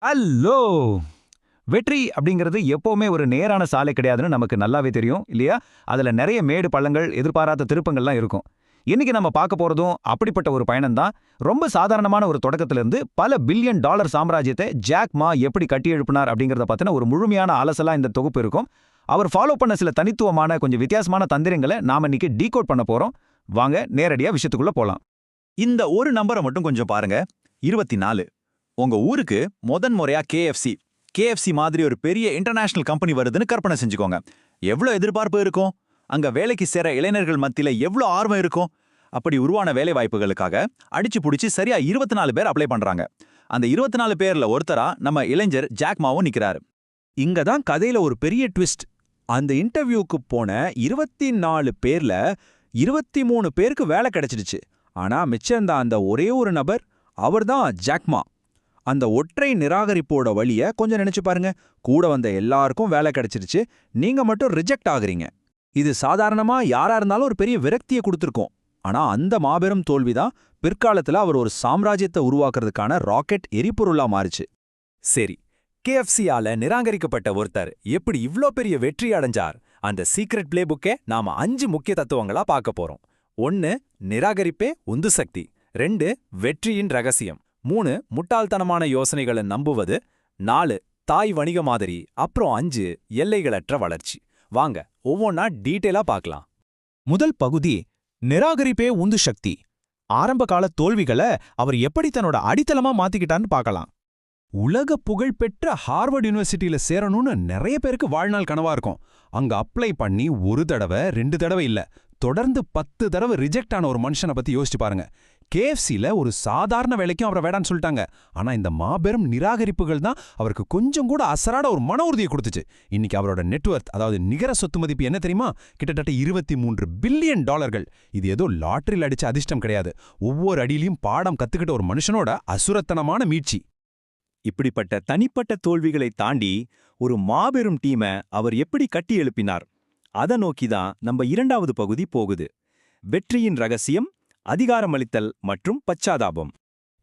அல்லோ! வெற்றி அப்படிங்கிறது எப்பவுமே ஒரு நேரான சாலை கிடையாதுன்னு நமக்கு நல்லாவே தெரியும் இல்லையா? அதுல நெறைய மேடு பள்ளங்கள், எதிர்பாராத திருப்பங்கள்லாம் இருக்கும். இன்னைக்கு நம்ம பார்க்க போறதும் அப்படிப்பட்ட ஒரு பயணம் தான். ரொம்ப சாதாரணமான ஒரு தொடக்கத்திலிருந்து பல பில்லியன் டாலர் சாம்ராஜ்யத்தை ஜாக் மா எப்படி கட்டியெழுப்பினார் அப்படிங்கிறத பத்தின ஒரு முழுமையான அலசலா இந்த தொகுப்பு இருக்கும். அவர் ஃபாலோ பண்ண சில தனித்துவமான கொஞ்சம் வித்தியாசமான தந்திரங்களை நாம இன்னைக்கு டீகோட் பண்ண போறோம். வாங்க நேரடியா விஷயத்துக்குள்ள போலாம். இந்த ஒரு நம்பரை மட்டும் கொஞ்சம் பாருங்க. 24. உங்க ஊருக்கு முறையா கேஎஃப்சி மாதிரி ஒரு பெரிய இன்டர்நேஷனல் கம்பெனி வருதுன்னு கற்பனை செஞ்சுக்கோங்க. எவ்வளவு எதிர்பார்ப்பு இருக்கும்? அங்க வேலைக்கு சேர இளைஞர்கள் மத்தியில எவ்வளவு ஆர்வம் இருக்கும்? அப்படி உருவான வேலை வாய்ப்புகளுக்காக அடிச்சு புடிச்சு சரியா 24 பேர் அப்ளை பண்றாங்க. அந்த 24 பேர்ல ஒருத்தரா நம்ம இளைஞர் ஜாக் மாவும் நிக்கிறாரு. இங்க தான் கதையில ஒரு பெரிய ட்விஸ்ட். அந்த இன்டர்வியூக்கு போன 24 பேர்ல 23 பேருக்கு வேலை கிடைச்சிடுச்சு. ஆனா மிச்சம் அந்த ஒரே ஒரு நபர், அவர்தான் ஜாக்மா. அந்த ஒற்றை நிராகரிப்போட வழிய கொஞ்சம் நினைச்சு பாருங்க. கூட வந்த எல்லாருக்கும் வேலை கிடைச்சிருச்சு, நீங்க மட்டும் ரிஜெக்ட் ஆகுறீங்க. இது சாதாரணமா யாரா இருந்தாலும் ஒரு பெரிய விரக்தியை கொடுத்துருக்கோம். ஆனா அந்த மாபெரும் தோல்விதான் பிற்காலத்துல அவர் ஒரு சாம்ராஜ்யத்தை உருவாக்குறதுக்கான ராக்கெட் எரிபொருளா மாறுச்சு. சரி, கேஎஃப்சியால நிராகரிக்கப்பட்ட ஒருத்தர் எப்படி இவ்ளோ பெரிய வெற்றி அடைஞ்சார்? அந்த சீக்ரெட் பிளே புக்கே நாம 5 முக்கிய தத்துவங்களா பார்க்க போறோம். 1. நிராகரிப்பே உந்து சக்தி. 2. வெற்றியின் ரகசியம். 3. முட்டாள்தனமான யோசனைகளை நம்புவது. 4. தாய் வணிக மாதிரி. அப்புறம் 5. எல்லைகளற்ற வளர்ச்சி. வாங்க ஒவ்வொன்னா டீட்டெயிலா பார்க்கலாம். முதல் பகுதி, நிராகரிப்பே உந்து சக்தி. ஆரம்பகால தோல்விகளை அவர் எப்படி தன்னோட அடித்தளமா மாத்திக்கிட்டான்னு பார்க்கலாம். உலக புகழ்பெற்ற ஹார்வர்ட் யூனிவர்சிட்டியில சேரணும்னு நிறைய பேருக்கு வாழ்நாள் கனவா இருக்கும். அங்க அப்ளை பண்ணி ஒரு தடவை 2 தடவை இல்ல, தொடர்ந்து 10 தடவை ரிஜெக்ட் ஆன ஒரு மனுஷனை பத்தி யோசிச்சு பாருங்க. கேஎஃப்சில ஒரு சாதாரண வேலைக்கும் அவரை வேடான்னு சொல்லிட்டாங்க. ஆனா இந்த மாபெரும் நிராகரிப்புகள் தான் அவருக்கு கொஞ்சம் கூட அசராட ஒரு மன உறுதியை கொடுத்துச்சு. இன்னைக்கு அவரோட நெட்வொர்த், அதாவது நிகர சொத்து மதிப்பு என்ன தெரியுமா? கிட்டத்தட்ட 23 பில்லியன் டாலர்கள். இது ஏதோ லாட்டரியில் அடிச்ச அதிர்ஷ்டம் கிடையாது. ஒவ்வொரு அடியிலையும் பாடம் கத்துக்கிட்ட ஒரு மனுஷனோட அசுரத்தனமான மீட்சி. இப்படிப்பட்ட தனிப்பட்ட தோல்விகளை தாண்டி ஒரு மாபெரும் டீமை அவர் எப்படி கட்டி எழுப்பினார்? அதை நோக்கிதான் நம்ம 2வது பகுதி போகுது. வெற்றியின் ரகசியம், அதிகாரமளித்தல் மற்றும் பச்சாதாபம்.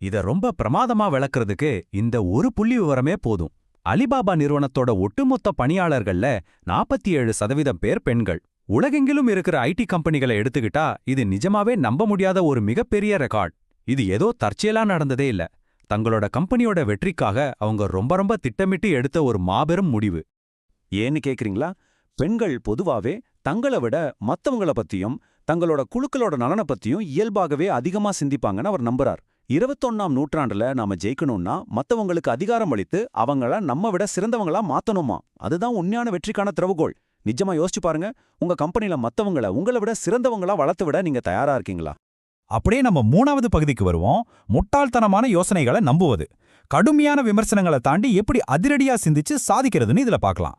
இத ரொம்ப பிரமாதமா விளக்குறதுக்கு இந்த ஒரு புள்ளி விவரமே போதும். அலிபாபா நிறுவனத்தோட ஒட்டுமொத்த பணியாளர்கள்ல 47% பேர் பெண்கள். உலகெங்கிலும் இருக்கிற ஐடி கம்பெனிகளை எடுத்துக்கிட்டா இது நிஜமாவே நம்ப முடியாத ஒரு மிகப்பெரிய ரெக்கார்ட். இது ஏதோ தற்செயலா நடந்ததே இல்ல. தங்களோட கம்பெனியோட வெற்றிக்காக அவங்க ரொம்ப திட்டமிட்டு எடுத்த ஒரு மாபெரும் முடிவு. ஏன்னு கேக்குறீங்களா? பெண்கள் பொதுவாவே தங்களை விட மத்தவங்கள பத்தியும் தங்களோட குழுக்களோட நலனை பத்தியும் இயல்பாகவே அதிகமா சிந்திப்பாங்கன்னு அவர் நம்புறார். 21ஆம் நூற்றாண்டுல நாம ஜெயிக்கணும்னா மத்தவங்களுக்கு அதிகாரம் அளித்து அவங்கள நம்ம விட சிறந்தவங்களா மாத்தணுமா? அதுதான் உண்மையான வெற்றிக்கான திறவுகோள். நிஜமா யோசிச்சு பாருங்க. உங்க கம்பெனில மத்தவங்கள உங்களை விட சிறந்தவங்களா வளர்த்து விட நீங்க தயாரா இருக்கீங்களா? அப்படியே நம்ம 3வது பகுதிக்கு வருவோம். முட்டாள்தனமான யோசனைகளை நம்புவது. கடுமையான விமர்சனங்களை தாண்டி எப்படி அதிரடியா சிந்திச்சு சாதிக்கிறதுன்னு இதுல பார்க்கலாம்.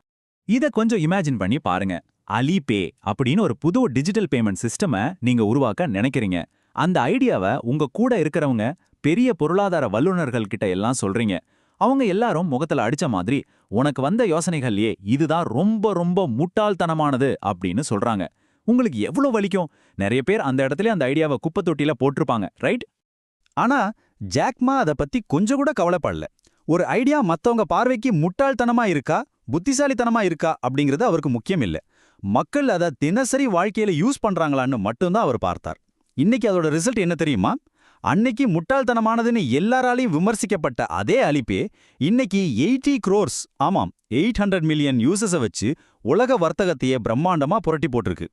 இத கொஞ்சம் இமேஜின் பண்ணி பாருங்க. அலிபே அப்படின்னு ஒரு புது டிஜிட்டல் பேமெண்ட் சிஸ்டமை நீங்க உருவாக்க நினைக்கிறீங்க. அந்த ஐடியாவை உங்க கூட இருக்கிறவங்க பெரிய பொருளாதார வல்லுநர்கள் கிட்ட எல்லாம் சொல்றீங்க. அவங்க எல்லாரும் முகத்துல அடிச்ச மாதிரி உனக்கு வந்த யோசனைகள்லயே இதுதான் ரொம்ப முட்டாள்தனமானது அப்படின்னு சொல்றாங்க. உங்களுக்கு எவ்வளவு வலிக்கும்? நிறைய பேர் அந்த இடத்துல அந்த ஐடியாவை குப்பை தொட்டியில போட்டிருப்பாங்க, ரைட்? ஆனா ஜாக்மா அதை பத்தி கொஞ்சம் கூட கவலைப்படல. ஒரு ஐடியா மத்தவங்க பார்வைக்கு முட்டாள்தனமா இருக்கா, புத்திசாலித்தனமா இருக்கா அப்படிங்கிறது அவருக்கு முக்கியம் இல்ல. மக்கள் அதை தினசரி வாழ்க்கையில யூஸ் பண்றாங்களான்னு மட்டும்தான் அவர் பார்த்தார். இன்னைக்கு அதோட ரிசல்ட் என்ன தெரியுமா? அன்னைக்கு முட்டாள்தனமானதுன்னு எல்லாராலையும் விமர்சிக்கப்பட்ட அதே அலிபே இன்னைக்கு 80 crores, ஆமாம் 800 மில்லியன் யூசர்ஸை வச்சு உலக வர்த்தகத்தையே பிரம்மாண்டமா புரட்டி போட்டிருக்கு.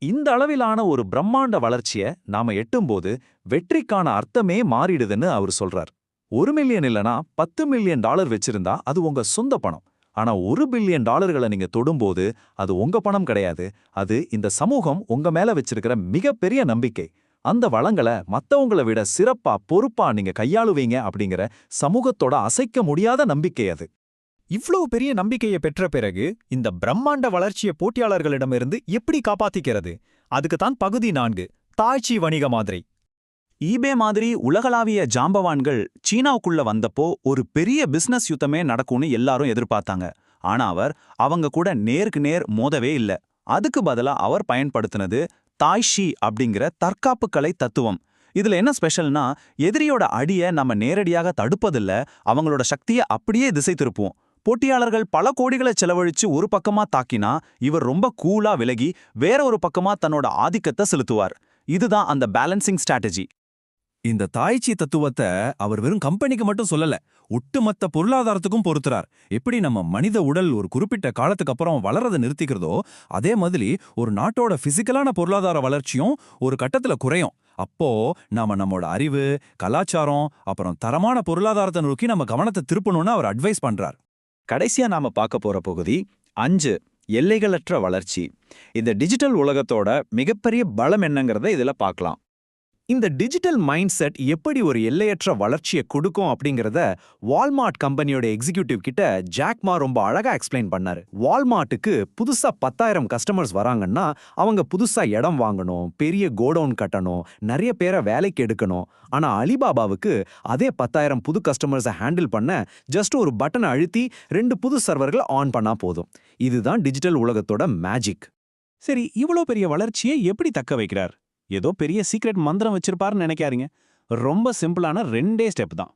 இந்த அளவிலான ஒரு பிரம்மாண்ட வளர்ச்சியை நாம எட்டும்போது வெற்றிக்கான அர்த்தமே மாறிடுதுன்னு அவர் சொல்றார். 1 மில்லியன் இல்லனா 10 மில்லியன் டாலர் வச்சிருந்தா அது உங்க சொந்த பணம். ஆனா 1 பில்லியன் டாலர்களை நீங்க தொடும்போது அது உங்க பணம் கிடையாது. அது இந்த சமூகம் உங்க மேல வச்சிருக்கிற மிகப்பெரிய நம்பிக்கை. அந்த வளங்களை மத்தவங்களை விட சிறப்பா பொறுப்பா நீங்க கையாளுவீங்க அப்படிங்கிற சமூகத்தோட அசைக்க முடியாத நம்பிக்கை அது. இவ்வளவு பெரிய நம்பிக்கையை பெற்ற பிறகு இந்த பிரம்மாண்ட வளர்ச்சியை போட்டியாளர்களிடமிருந்து எப்படி காப்பாத்திக்கிறது? அதுக்கு தான் பகுதி 4, தாய்ச்சி வணிக மாதிரி. ஈபே மாதிரி உலகளாவிய ஜாம்பவான்கள் சீனாவுக்குள்ள வந்தப்போ ஒரு பெரிய பிசினஸ் யுத்தமே நடக்கும்னு எல்லாரும் எதிர்பார்த்தாங்க. ஆனா அவங்க கூட நேருக்கு நேர் மோதவே இல்ல. அதுக்கு பதிலா அவர் பயன்படுத்தினது தாய்ஷி அப்படிங்கிற தற்காப்பு கலை தத்துவம். இதுல என்ன ஸ்பெஷல்னா, எதிரியோட அடிய நம்ம நேரடியாக தடுப்பதில்ல, அவங்களோட சக்தியை அப்படியே திசை திருப்புவோம். போட்டியாளர்கள் பல கோடிகளை செலவழிச்சு ஒரு பக்கமா தாக்கினா, இவர் ரொம்ப கூலா விலகி வேற ஒரு பக்கமா தன்னோட ஆதிக்கத்தை செலுத்துவார். இதுதான் அந்த பேலன்சிங் ஸ்ட்ராட்டஜி. இந்த தாய்ச்சி தத்துவத்தை அவர் வெறும் கம்பெனிக்கு மட்டும் சொல்லல, ஒட்டுமொத்த பொருளாதாரத்துக்கும் பொறுத்துறார். எப்படி நம்ம மனித உடல் ஒரு குறிப்பிட்ட காலத்துக்கு அப்புறம் வளரதை நிறுத்திக்கிறதோ, அதே மாதிரி ஒரு நாட்டோட பிசிக்கலான பொருளாதார வளர்ச்சியும் ஒரு கட்டத்துல குறையும். அப்போ நாம நம்மோட அறிவு, கலாச்சாரம், அப்புறம் தரமான பொருளாதாரத்தை நோக்கி நம்ம கவனத்தை திருப்பணும்னு அவர் அட்வைஸ் பண்றார். கடைசியா நாம பார்க்க போற பகுதி 5, எல்லைகளற்ற வளர்ச்சி. இந்த டிஜிட்டல் உலகத்தோட மிகப்பெரிய பலம் என்னங்கிறத இதுல பார்க்கலாம். இந்த டிஜிட்டல் மைண்ட் செட் எப்படி ஒரு எல்லையற்ற வளர்ச்சியை கொடுக்கும் அப்படிங்கறத வால்மார்ட் கம்பெனியோட எக்ஸிகியூட்டிவ் கிட்ட ஜாக்மா ரொம்ப அழகா எக்ஸ்பிளைன் பண்ணாரு. வால்மார்ட்டுக்கு புதுசா 10,000 கஸ்டமர்ஸ் வராங்கன்னா அவங்க புதுசா இடம் வாங்கணும், பெரிய கோடவுன் கட்டணும், நிறைய பேரை வேலைக்கு எடுக்கணும். ஆனா அலிபாபாவுக்கு அதே 10,000 புது கஸ்டமர்ஸை ஹேண்டில் பண்ண ஜஸ்ட் ஒரு பட்டனை அழுத்தி 2 புது சர்வர்களை ஆன் பண்ணா போதும். இதுதான் டிஜிட்டல் உலகத்தோட மேஜிக். சரி, இவ்வளோ பெரிய வளர்ச்சியை எப்படி தக்க வைக்கிறார்? ஏதோ பெரிய சீக்ரெட் மந்திரம் வச்சிருப்பாருன்னு நினைக்காதீங்க. ரொம்ப சிம்பிளான 2 ஸ்டெப் தான்.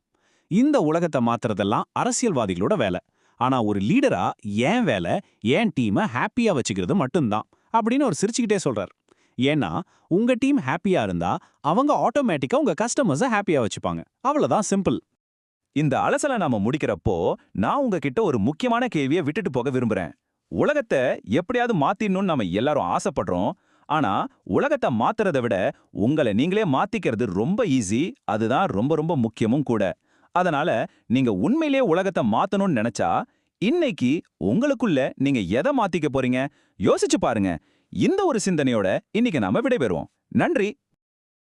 இந்த உலகத்தை மாத்துறதெல்லாம் அரசியல்வாதிகளோட வேலை. ஆனா ஒரு லீடரா ஏன் வேலை, ஏன் டீமை ஹாப்பியா வச்சுக்கிறது மட்டும்தான் அப்படின்னு அவர் சிரிச்சுக்கிட்டே சொல்றார். ஏன்னா உங்க டீம் ஹாப்பியா இருந்தா அவங்க ஆட்டோமேட்டிக்கா உங்க கஸ்டமர்ஸை ஹாப்பியா வச்சுப்பாங்க. அவ்வளவுதான், சிம்பிள். இந்த அலசலை நாம முடிக்கிறப்போ, நான் உங்ககிட்ட ஒரு முக்கியமான கேள்வியை விட்டுட்டு போக விரும்புறேன். உலகத்தை எப்படியாவது மாத்திடணும்னு நாம எல்லாரும் ஆசைப்படுறோம். ஆனா உலகத்தை மாத்துறதை விட உங்களை நீங்களே மாத்திக்கிறது ரொம்ப ஈஸி. அதுதான் ரொம்ப ரொம்ப முக்கியமும் கூட. அதனால நீங்க உண்மையிலேயே உலகத்தை மாத்தணும்னு நினைச்சா, இன்னைக்கு உங்களுக்குள்ள நீங்க எதை மாத்திக்க போறீங்க யோசிச்சு பாருங்க. இந்த ஒரு சிந்தனையோட இன்னைக்கு நாம விடைபெறுவோம். நன்றி.